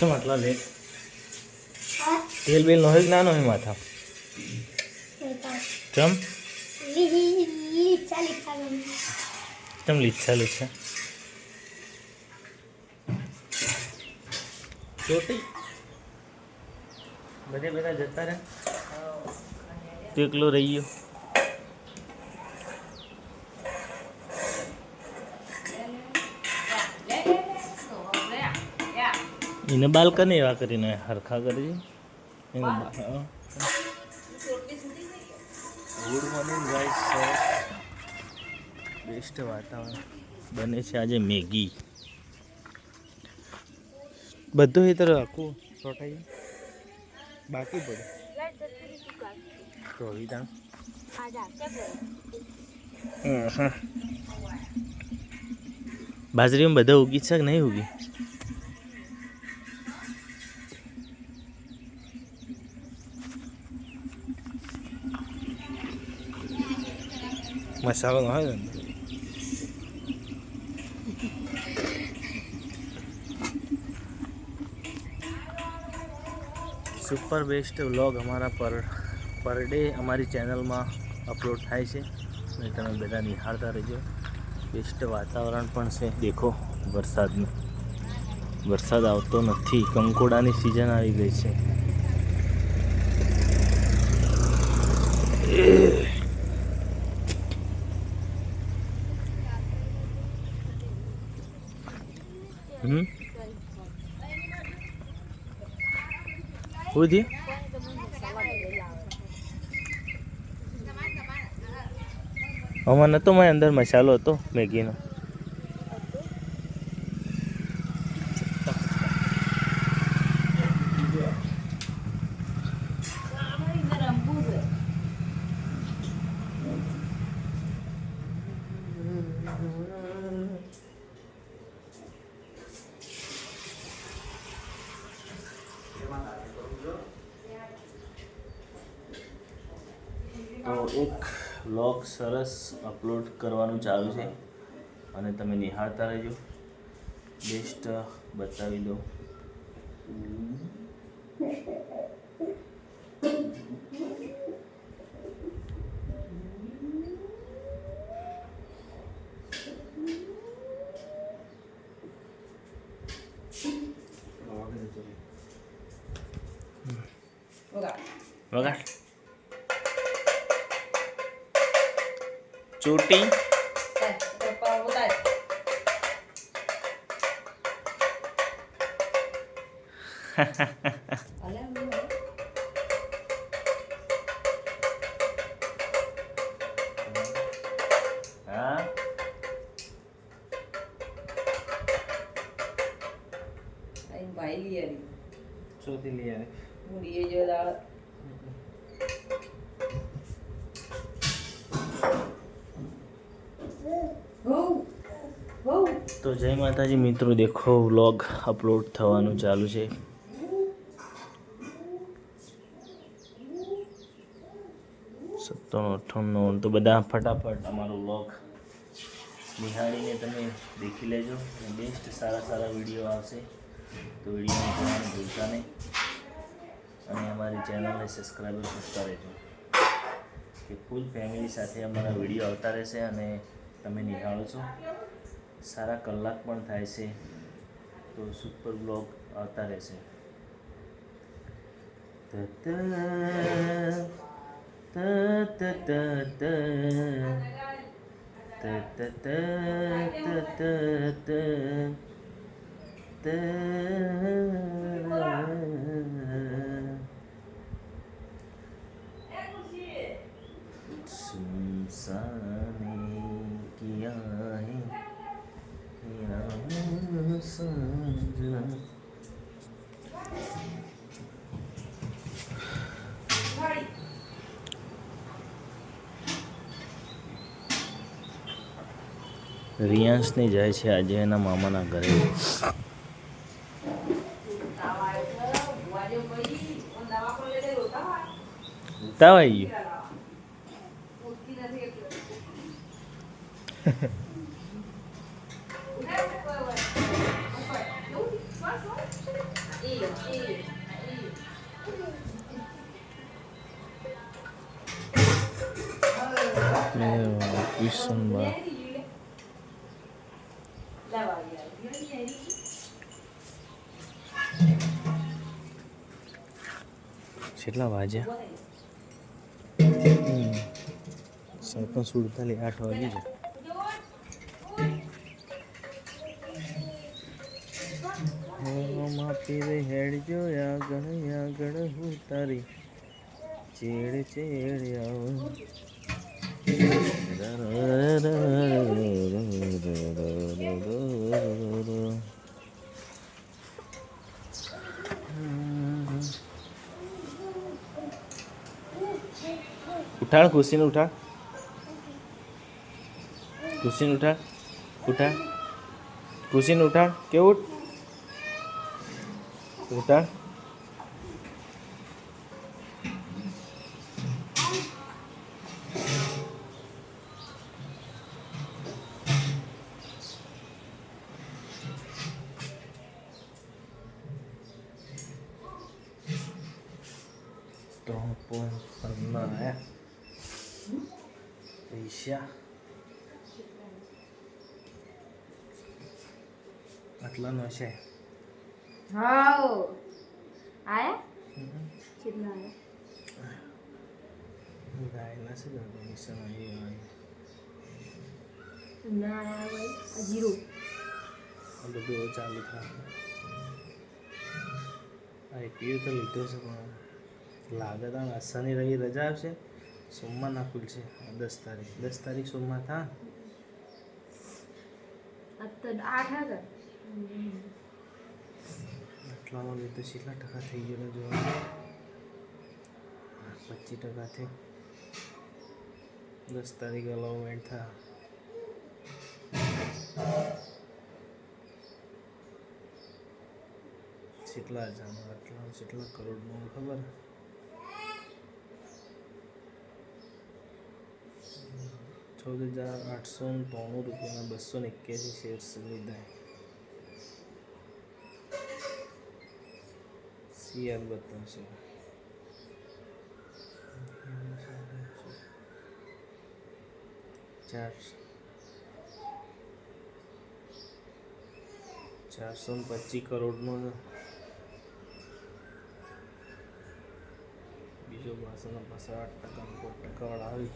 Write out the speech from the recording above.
શું આટલા લેટ? તેલ બેલ નો હોય કે ના નો હોય માથા? ચમ ચમ લીચ્છા લીચ્છા ચોટી બધે બધા જતા રહે તો એકલો રહી ગયો. એને બાલ્કની એવા કરીને હરખા કરી ગુડ મોર્નિંગ ગાઈસ. સરસ બેસ્ટ વાતાવરણ બને છે આજે. મેગી બધું એ તરફ આખું સોટાઈ બાકી પડે તો વિધાન બાજરીમાં બધા ઉગી છે કે નહીં ઉગી? મસાલો ન હોય ને સુપર બેસ્ટ વ્લોગ અમારા પર ડે અમારી ચેનલમાં અપલોડ થાય છે અને તમે બધા નિહાળતા રહેજો. બેસ્ટ વાતાવરણ પણ છે. દેખો વરસાદનું, વરસાદ આવતો નથી. કંકોડાની સિઝન આવી ગઈ છે. ઉધી આમાં નતો મારી અંદર મસાલો હતો મેગીનો. તો એક વ્લોગ સરસ અપલોડ કરવાનું ચાલુ છે અને તમે નિહાળતા રહેજો. બેસ્ટ બતાવી દો. વગાડ ચોટી હા ભાઈ લઈ આવી ચોથી લઈ આવે હું લઈએ જો દાળ તો જય માતાજી મિત્રો. દેખો વ્લોગ અપલોડ થવાનું ચાલુ છે. સત્તાણું 98 તો બધા ફટાફટ અમારો વ્લોગ નિહાળીને તમે દેખી લેજો. બેસ્ટ સારા સારા વિડીયો આવશે તો વિડીયોને જોવાનું ભૂલતા નહીં અને અમારી ચેનલને સબસ્ક્રાઈબ કરતા રહેજો કે ફૂલ ફેમિલી સાથે અમારા વિડીયો આવતા રહેશે અને તમે નિહાળો છો. સારા કલાક પણ થાય છે તો સુપર બ્લોગ આવતા રહેશે. सुनसाने किया है मेरा सजना. રિયાંશને જાય છે આજે એના મામાના ઘરે. તાવ આવી ગયો. ક્વેશ્ચનમાં કેટલા વાગ્યા? 7:47, 8 વાગી છે. માપી રે હેડ જો આગળ હું તારી ચેડ આવું. ઉઠાડ ખુશીને ઉઠાડ. ખુશીને ઉઠાડ કે ઉઠ. ઉઠાડ. તો આયા પૈસા આટલાનો છે. હાઉ આયા કેટલા આયા? ગાયના છે ડોનેશન આવી ના આયા ભાઈ આ જીરો બધું ચાલુ થાય. આઈપીઓ તો લીધો છે પણ લાગે તો શનિ રવિ રજા આવશે. સોમવાર ના ખુલશે 10 તારીખ સોમવાર થા. આટલામાં લીધો કેટલા ટકા થઈ ગયેલો જોવા? 25% થયો. 10 તારીખ અલાઉમેન્ટ થા. કેટલા હજાર કેટલા કરોડનું ખબર? 14,893 રૂપિયાના 281 શેર્સ લીધા. CR બતાવશે. $425 કરોડનો બીજો પાછળના 8% વાળા આવી.